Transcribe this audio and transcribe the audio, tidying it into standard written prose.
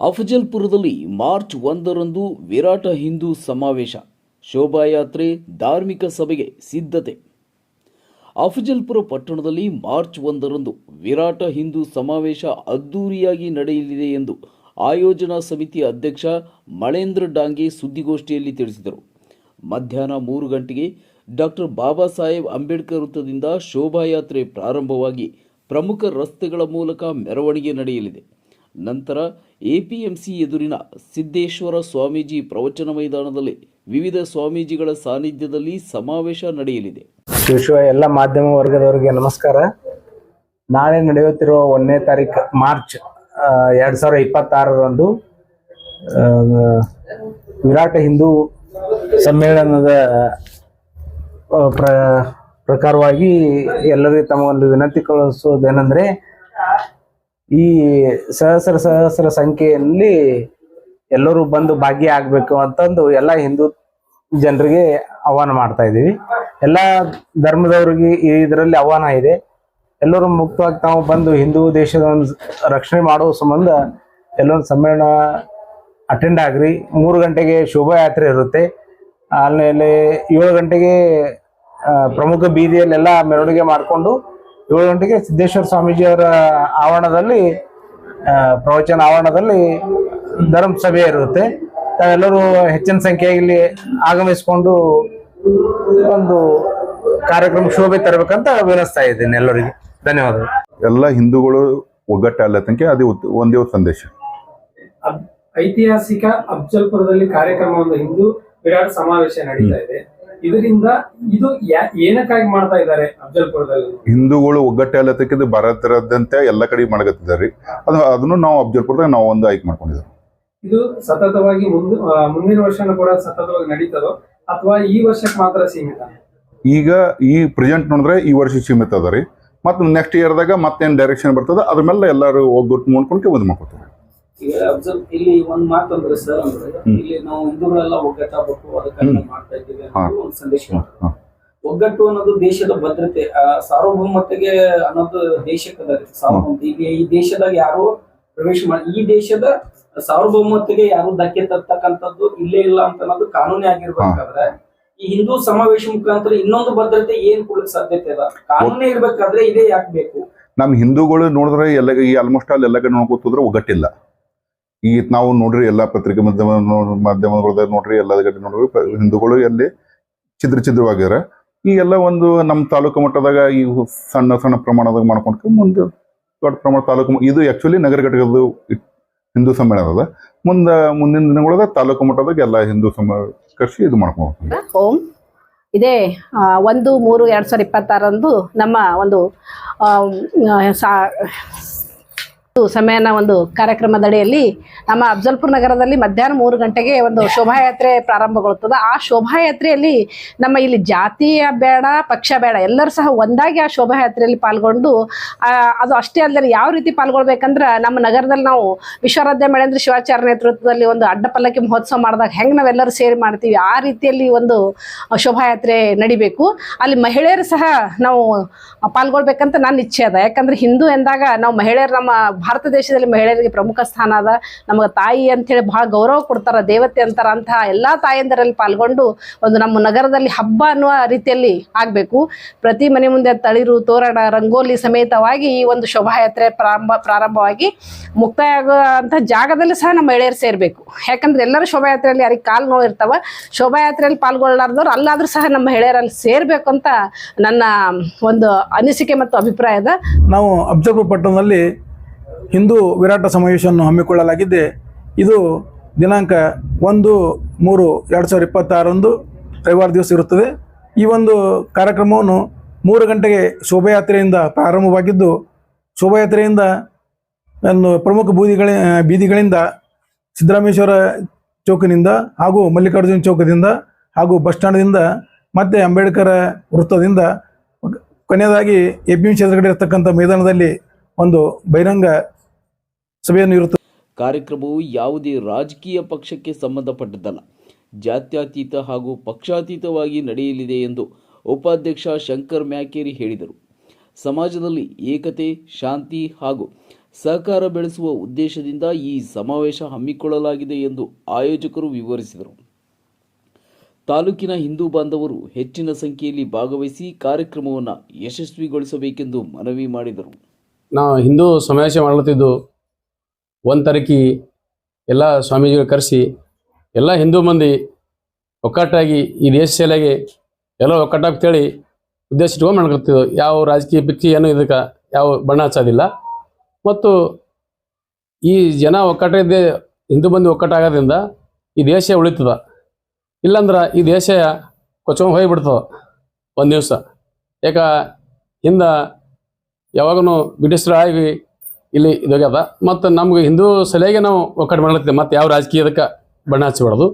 ಅಫಜಲ್ಪುರದಲ್ಲಿ March 1ರಂದು ವಿರಾಟ ಹಿಂದೂ ಸಮಾವೇಶ, ಶೋಭಾಯಾತ್ರೆ, ಧಾರ್ಮಿಕ ಸಭೆಗೆ ಸಿದ್ಧತೆ. ಅಫಜಲ್ಪುರ ಪಟ್ಟಣದಲ್ಲಿ ಮಾರ್ಚ್ 1ರಂದು ವಿರಾಟ ಹಿಂದೂ ಸಮಾವೇಶ ಅದ್ದೂರಿಯಾಗಿ ನಡೆಯಲಿದೆ ಎಂದು ಆಯೋಜನಾ ಸಮಿತಿ ಅಧ್ಯಕ್ಷ ಮಳೇಂದ್ರ ಡಾಂಗೆ ಸುದ್ದಿಗೋಷ್ಠಿಯಲ್ಲಿ ತಿಳಿಸಿದರು. ಮಧ್ಯಾಹ್ನ 3 ಗಂಟೆಗೆ ಡಾಕ್ಟರ್ ಬಾಬಾ ಸಾಹೇಬ್ ಅಂಬೇಡ್ಕರ್ ವೃತ್ತದಿಂದ ಶೋಭಾಯಾತ್ರೆ ಪ್ರಾರಂಭವಾಗಿ ಪ್ರಮುಖ ರಸ್ತೆಗಳ ಮೂಲಕ ಮೆರವಣಿಗೆ ನಡೆಯಲಿದೆ. ನಂತರ ಎಪಿಎಂಸಿ ಎದುರಿನ ಸಿದ್ದೇಶ್ವರ ಸ್ವಾಮೀಜಿ ಪ್ರವಚನ ಮೈದಾನದಲ್ಲಿ ವಿವಿಧ ಸ್ವಾಮೀಜಿಗಳ ಸಾನ್ನಿಧ್ಯದಲ್ಲಿ ಸಮಾವೇಶ ನಡೆಯಲಿದೆ. ವಿಶ್ವ ಎಲ್ಲ ಮಾಧ್ಯಮ ವರ್ಗದವರಿಗೆ ನಮಸ್ಕಾರ. ನಾಳೆ ನಡೆಯುತ್ತಿರುವ 1ನೇ ತಾರೀಕು ಮಾರ್ಚ್ 2026ರಂದು ವಿರಾಟ ಹಿಂದೂ ಸಮ್ಮೇಳನದ ಪ್ರಕಾರವಾಗಿ ಎಲ್ಲರಿಗೂ ತಮ್ಮ ಒಂದು ವಿನಂತಿ ಕಳಿಸೋದೇನೆಂದರೆ, ಈ ಸಹಸ್ರ ಸಂಖ್ಯೆಯಲ್ಲಿ ಎಲ್ಲರೂ ಬಂದು ಭಾಗಿಯಾಗಬೇಕು ಅಂತಂದು ಎಲ್ಲ ಹಿಂದೂ ಜನರಿಗೆ ಆಹ್ವಾನ ಮಾಡ್ತಾ ಇದ್ದೀವಿ. ಎಲ್ಲ ಧರ್ಮದವರಿಗೆ ಇದರಲ್ಲಿ ಆಹ್ವಾನ ಇದೆ. ಎಲ್ಲರೂ ಮುಕ್ತವಾಗಿ ತಾವು ಬಂದು ಹಿಂದೂ ದೇಶದ ಒಂದು ರಕ್ಷಣೆ ಮಾಡೋ ಸಂಬಂಧ ಎಲ್ಲೊಂದು ಸಮ್ಮೇಳನ ಅಟೆಂಡ್ ಆಗ್ರಿ. 3 ಗಂಟೆಗೆ ಶೋಭಾಯಾತ್ರೆ ಇರುತ್ತೆ. ಆಮೇಲೆ 7 ಗಂಟೆಗೆ ಪ್ರಮುಖ ಬೀದಿಯಲ್ಲೆಲ್ಲ ಮೆರವಣಿಗೆ ಮಾಡಿಕೊಂಡು 7 ಗಂಟೆಗೆ ಸಿದ್ದೇಶ್ವರ ಸ್ವಾಮೀಜಿಯವರ ಆವರಣದಲ್ಲಿ ಪ್ರವಚನ ಆವರಣದಲ್ಲಿ ಧರ್ಮ ಸಭೆ ಇರುತ್ತೆ. ತಾವೆಲ್ಲರೂ ಹೆಚ್ಚಿನ ಸಂಖ್ಯೆಯಲ್ಲಿ ಆಗಮಿಸಿಕೊಂಡು ಒಂದು ಕಾರ್ಯಕ್ರಮ ಶೋಭೆ ತರಬೇಕಂತ ವಿನಂತಿಸ್ತಾ ಇದ್ದೀನಿ ಎಲ್ಲರಿಗೆ. ಧನ್ಯವಾದಗಳು. ಎಲ್ಲ ಹಿಂದೂಗಳು ಒಗ್ಗಟ್ಟಲ್ಲ ತನಕ ಅದು ಒಂದೇ ಸಂದೇಶ. ಐತಿಹಾಸಿಕ ಅಫಜಲ್ಪುರದಲ್ಲಿ ಕಾರ್ಯಕ್ರಮ ಒಂದು ಹಿಂದೂ ವಿರಾಟ್ ಸಮಾವೇಶ ನಡೀತಾ ಇದೆ. ಇದರಿಂದ ಇದು ಏನಕ್ಕಾಗಿ ಮಾಡ್ತಾ ಇದ್ದಾರೆ ಅಫಜಲ್ಪುರದಲ್ಲಿ? ಹಿಂದೂಗಳು ಒಗ್ಗಟ್ಟಲ್ಲ ತನಕ ಭಾರತದಂತೆ ಎಲ್ಲ ಕಡೆ ಮಾಡಕತ್ತಿದ್ದಾರೆ. ಅದನ್ನು ನಾವು ಅಫಜಲ್ಪುರದಾಗ ನಾವು ಒಂದು ಆಯ್ಕೆ ಮಾಡ್ಕೊಂಡಿದ್ದೇವೆ. ಇದು ಸತತವಾಗಿ ಮುಂದಿನ ವರ್ಷನೂ ಕೂಡ ಸತತವಾಗಿ ನಡೀತದೋ ಅಥವಾ ಈ ವರ್ಷಕ್ಕೆ ಮಾತ್ರ ಸೀಮಿತ? ಈಗ ಈ ಪ್ರೆಸೆಂಟ್ ನೋಡಿದ್ರೆ ಈ ವರ್ಷ ಸೀಮಿತ ಅದ ರೀ. ಮತ್ತು ನೆಕ್ಸ್ಟ್ ಇಯರ್ದಾಗ ಮತ್ತೇನು ಡೈರೆಕ್ಷನ್ ಬರ್ತದ ಅದ್ರ ಮೇಲೆ ಎಲ್ಲರೂ ಒಗ್ಗಟ್ಟು ಮಾಡ್ಕೊಂಡು ಒಂದು ಮಾಡ್ಕೊತಾರೆ. ಈಗ ಇಲ್ಲಿ ಒಂದ್ ಮಾತಂದ್ರೆ ಸರ್, ಅಂದ್ರೆ ಇಲ್ಲಿ ನಾವು ಹಿಂದೂಗಳೆಲ್ಲ ಒಗ್ಗಟ್ಟಾಗಬೇಕು, ಅದಕ್ಕೆಲ್ಲ ಮಾಡ್ತಾ ಇದ್ದೀವಿ ಅನ್ನೋದು ಒಂದು ಸಂದೇಶ. ಒಗ್ಗಟ್ಟು ಅನ್ನೋದು ದೇಶದ ಭದ್ರತೆ, ಸಾರ್ವಭೌಮತೆಗೆ ಅನ್ನೋದು ದೇಶಕ್ಕದ ಸಾರ್ವಭೌಮತೆ. ಈಗ ಈ ದೇಶದಾಗ ಯಾರು ಪ್ರವೇಶ ಮಾಡಿ ಈ ದೇಶದ ಸಾರ್ವಭೌಮತೆಗೆ ಯಾರು ಧಕ್ಕೆ ತರ್ತಕ್ಕಂಥದ್ದು ಇಲ್ಲೇ ಇಲ್ಲ ಅಂತ ಅನ್ನೋದು ಕಾನೂನೇ ಆಗಿರ್ಬೇಕಾದ್ರೆ ಈ ಹಿಂದೂ ಸಮಾವೇಶ ಮುಖಾಂತರ ಇನ್ನೊಂದು ಭದ್ರತೆ ಏನ್ ಕೊಡಕ್ ಸಾಧ್ಯತೆ ಅದ? ಕಾನೂನೇ ಇರ್ಬೇಕಾದ್ರೆ ಇದೇ ಯಾಕೆ ಬೇಕು? ನಮ್ ಹಿಂದೂಗಳು ನೋಡಿದ್ರೆ ಎಲ್ಲ ಈ ಆಲ್ಮೋಸ್ಟ್ ಆಲ್ ಎಲ್ಲ ಕಡೆ ನೋಡ್ಕೋತಿದ್ರೆ ಒಗ್ಗಟ್ಟಿಲ್ಲ. ಈ ನಾವು ನೋಡ್ರಿ ಎಲ್ಲಾ ಪತ್ರಿಕೆ ಮಾಧ್ಯಮಗಳದಾಗ ನೋಡ್ರಿ ಎಲ್ಲ ಕಡೆ ನೋಡ್ರಿ ಹಿಂದೂಗಳು ಎಲ್ಲಿ ಛಿದ್ರವಾಗಿದ್ದಾರೆ. ಈ ಎಲ್ಲ ಒಂದು ನಮ್ಮ ತಾಲೂಕು ಮಟ್ಟದಾಗ ಈ ಸಣ್ಣ ಪ್ರಮಾಣದಾಗ ಮಾಡ್ಕೊಂಡು ಮುಂದೆ ದೊಡ್ಡ ಪ್ರಮಾಣ ತಾಲೂಕು ಇದು ಆಕ್ಚುಲಿ ನಗರ ಘಟಕದ ಹಿಂದೂ ಸಮ್ಮೇಳನ ಅದ. ಮುಂದಿನ ದಿನಗಳದ ತಾಲೂಕು ಮಟ್ಟದಾಗ ಎಲ್ಲ ಹಿಂದೂ ಕರ್ಸಿ ಇದು ಮಾಡ್ಕೊಂಡು ಓಂ ಇದೇ 1/3/2026ರಂದು ನಮ್ಮ ಒಂದು ಸಮ್ಮೇಳನ ಒಂದು ಕಾರ್ಯಕ್ರಮದಡಿಯಲ್ಲಿ ನಮ್ಮ ಅಫಜಲ್ಪುರ ನಗರದಲ್ಲಿ ಮಧ್ಯಾಹ್ನ 3 ಗಂಟೆಗೆ ಒಂದು ಶೋಭಾಯಾತ್ರೆ ಪ್ರಾರಂಭಗೊಳ್ಳುತ್ತದೆ. ಆ ಶೋಭಾಯಾತ್ರೆಯಲ್ಲಿ ನಮ್ಮ ಇಲ್ಲಿ ಜಾತಿಯ ಬೇಡ, ಪಕ್ಷ ಬೇಡ, ಎಲ್ಲರೂ ಸಹ ಒಂದಾಗಿ ಆ ಶೋಭಾಯಾತ್ರೆಯಲ್ಲಿ ಪಾಲ್ಗೊಂಡು ಅದು ಅಷ್ಟೇ ಅಲ್ಲದೆ ಯಾವ ರೀತಿ ಪಾಲ್ಗೊಳ್ಬೇಕಂದ್ರೆ ನಮ್ಮ ನಗರದಲ್ಲಿ ನಾವು ವಿಶ್ವಾರಾಧ್ಯ ಮಳೇಂದ್ರ ಶಿವಾಚಾರ್ಯ ನೇತೃತ್ವದಲ್ಲಿ ಒಂದು ಅಡ್ಡಪಲ್ಲಕ್ಕಿ ಮಹೋತ್ಸವ ಮಾಡಿದಾಗ ಹೆಂಗೆ ನಾವೆಲ್ಲರೂ ಸೇರಿ ಮಾಡ್ತೀವಿ ಆ ರೀತಿಯಲ್ಲಿ ಒಂದು ಶೋಭಾಯಾತ್ರೆ ನಡಿಬೇಕು. ಅಲ್ಲಿ ಮಹಿಳೆಯರು ಸಹ ನಾವು ಪಾಲ್ಗೊಳ್ಬೇಕಂತ ನನ್ನ ಇಚ್ಛೆ ಅದ. ಯಾಕಂದ್ರೆ ಹಿಂದೂ ಎಂದಾಗ ನಾವು ಮಹಿಳೆಯರು, ನಮ್ಮ ಭಾರತ ದೇಶದಲ್ಲಿ ಮಹಿಳೆಯರಿಗೆ ಪ್ರಮುಖ ಸ್ಥಾನ ಅದ. ನಮಗೆ ತಾಯಿ ಅಂತೇಳಿ ಬಹಳ ಗೌರವ ಕೊಡ್ತಾರ, ದೇವತೆ ಅಂತಾರ. ಅಂತಹ ಎಲ್ಲಾ ತಾಯಂದರಲ್ಲಿ ಪಾಲ್ಗೊಂಡು ಒಂದು ನಮ್ಮ ನಗರದಲ್ಲಿ ಹಬ್ಬ ಅನ್ನುವ ರೀತಿಯಲ್ಲಿ ಆಗ್ಬೇಕು. ಪ್ರತಿ ಮನೆ ಮುಂದೆ ತಳಿರು, ತೋರಣ, ರಂಗೋಲಿ ಸಮೇತವಾಗಿ ಈ ಒಂದು ಶೋಭಾಯಾತ್ರೆ ಪ್ರಾರಂಭವಾಗಿ ಮುಕ್ತಾಯ ಆಗುವಂತಹ ಜಾಗದಲ್ಲಿ ಸಹ ನಮ್ಮ ಮಹಿಳೆಯರು ಸೇರ್ಬೇಕು. ಯಾಕಂದ್ರೆ ಎಲ್ಲರೂ ಶೋಭಾಯಾತ್ರೆಯಲ್ಲಿ ಯಾರಿಗೆ ಕಾಲು ನೋವು ಇರ್ತಾವ, ಶೋಭಾಯಾತ್ರೆಯಲ್ಲಿ ಪಾಲ್ಗೊಳ್ಳಾರ್ದವ್ರು ಅಲ್ಲಾದ್ರೂ ಸಹ ನಮ್ಮ ಮಹಿಳೆಯರಲ್ಲಿ ಸೇರ್ಬೇಕು ಅಂತ ನನ್ನ ಒಂದು ಅನಿಸಿಕೆ ಮತ್ತು ಅಭಿಪ್ರಾಯ ಅದ. ನಾವು ಅಫಜಲ್ಪುರ ಪಟ್ಟಣದಲ್ಲಿ ಹಿಂದೂ ವಿರಾಟ ಸಮಾವೇಶವನ್ನು ಹಮ್ಮಿಕೊಳ್ಳಲಾಗಿದ್ದೆ. ಇದು ದಿನಾಂಕ 1/3/2026ರಂದು ರವಿವಾರ ದಿವಸ ಇರುತ್ತದೆ. ಈ ಒಂದು ಕಾರ್ಯಕ್ರಮವನ್ನು 3 ಗಂಟೆಗೆ ಶೋಭಾಯಾತ್ರೆಯಿಂದ ಪ್ರಾರಂಭವಾಗಿದ್ದು, ಶೋಭಾಯಾತ್ರೆಯಿಂದ ಪ್ರಮುಖ ಬೀದಿಗಳಿಂದ ಸಿದ್ದರಾಮೇಶ್ವರ ಚೌಕಿನಿಂದ ಹಾಗೂ ಮಲ್ಲಿಕಾರ್ಜುನ ಚೌಕದಿಂದ ಹಾಗೂ ಬಸ್ ಸ್ಟ್ಯಾಂಡ್ದಿಂದ ಮತ್ತು ಅಂಬೇಡ್ಕರ್ ವೃತ್ತದಿಂದ ಕೊನೆಯದಾಗಿ ಎಪಿಎಂಸಿ ಎದುರುಗಡೆ ಇರತಕ್ಕಂಥ ಮೈದಾನದಲ್ಲಿ ಒಂದು ಬಹಿರಂಗ ಸಭೆಯನ್ನು ಇರುತ್ತದೆ. ಕಾರ್ಯಕ್ರಮವು ಯಾವುದೇ ರಾಜಕೀಯ ಪಕ್ಷಕ್ಕೆ ಸಂಬಂಧಪಟ್ಟದ್ದಲ್ಲ, ಜಾತ್ಯತೀತ ಹಾಗೂ ಪಕ್ಷಾತೀತವಾಗಿ ನಡೆಯಲಿದೆ ಎಂದು ಉಪಾಧ್ಯಕ್ಷ ಶಂಕರ್ ಮ್ಯಾಕೇರಿ ಹೇಳಿದರು. ಸಮಾಜದಲ್ಲಿ ಏಕತೆ, ಶಾಂತಿ ಹಾಗೂ ಸಹಕಾರ ಬೆಳೆಸುವ ಉದ್ದೇಶದಿಂದ ಈ ಸಮಾವೇಶ ಹಮ್ಮಿಕೊಳ್ಳಲಾಗಿದೆ ಎಂದು ಆಯೋಜಕರು ವಿವರಿಸಿದರು. ತಾಲೂಕಿನ ಹಿಂದೂ ಬಾಂಧವರು ಹೆಚ್ಚಿನ ಸಂಖ್ಯೆಯಲ್ಲಿ ಭಾಗವಹಿಸಿ ಕಾರ್ಯಕ್ರಮವನ್ನು ಯಶಸ್ವಿಗೊಳಿಸಬೇಕೆಂದು ಮನವಿ ಮಾಡಿದರು. ನಾವು ಹಿಂದೂ ಸಮಾವೇಶ ಮಾಡ್ಲತ್ತಿದ್ದು 1 ತಾರೀಕಿಗೆ ಎಲ್ಲ ಸ್ವಾಮೀಜಿಗಳು ಕರೆಸಿ ಎಲ್ಲ ಹಿಂದೂ ಮಂದಿ ಒಕ್ಕಟ್ಟಾಗಿ ಈ ದೇಶ ಸೇಲೆಗೆ ಎಲ್ಲ ಒಕ್ಕಟ್ಟಾಗ್ತೇಳಿ ಉದ್ದೇಶ ಇಟ್ಕೊಂಡು ಮಾಡ್ಕೊಳ್ತಿದ್ವು. ಯಾವ ರಾಜಕೀಯ ಪಿಕ್ಕಿ ಏನು ಇದಕ್ಕೆ ಯಾವ ಬಣ್ಣ ಹಚ್ಚೋದಿಲ್ಲ. ಮತ್ತು ಈ ಜನ ಒಕ್ಕಟ್ಟಿದ್ದೆ ಹಿಂದೂ ಮಂದಿ ಒಕ್ಕಟ್ಟಾಗೋದ್ರಿಂದ ಈ ದೇಶ ಉಳಿತದ. ಇಲ್ಲಾಂದ್ರೆ ಈ ದೇಶ ಕೊಚ್ಕೊಂಡು ಹೋಗಿಬಿಡ್ತದೆ ಒಂದು ದಿವಸ. ಯಾಕೆ ಹಿಂದೆ ಯಾವಾಗೂ ಬ್ರಿಟಿಷರು ಆಗಿ ಇಲ್ಲಿ ಇದಾಗ್ಯದ. ಮತ್ತು ನಮ್ಗೆ ಹಿಂದೂ ಸಲಹೆಗೆ ನಾವು ಒಕ್ಕಟ್ಟು ಮಾಡ್ಲತ್ತಿದ್ದೆ. ಮತ್ತು ಯಾವ ರಾಜಕೀಯದಕ್ಕೆ ಬಣ್ಣ ಹಚ್ಚಿಬಿಡೋದು.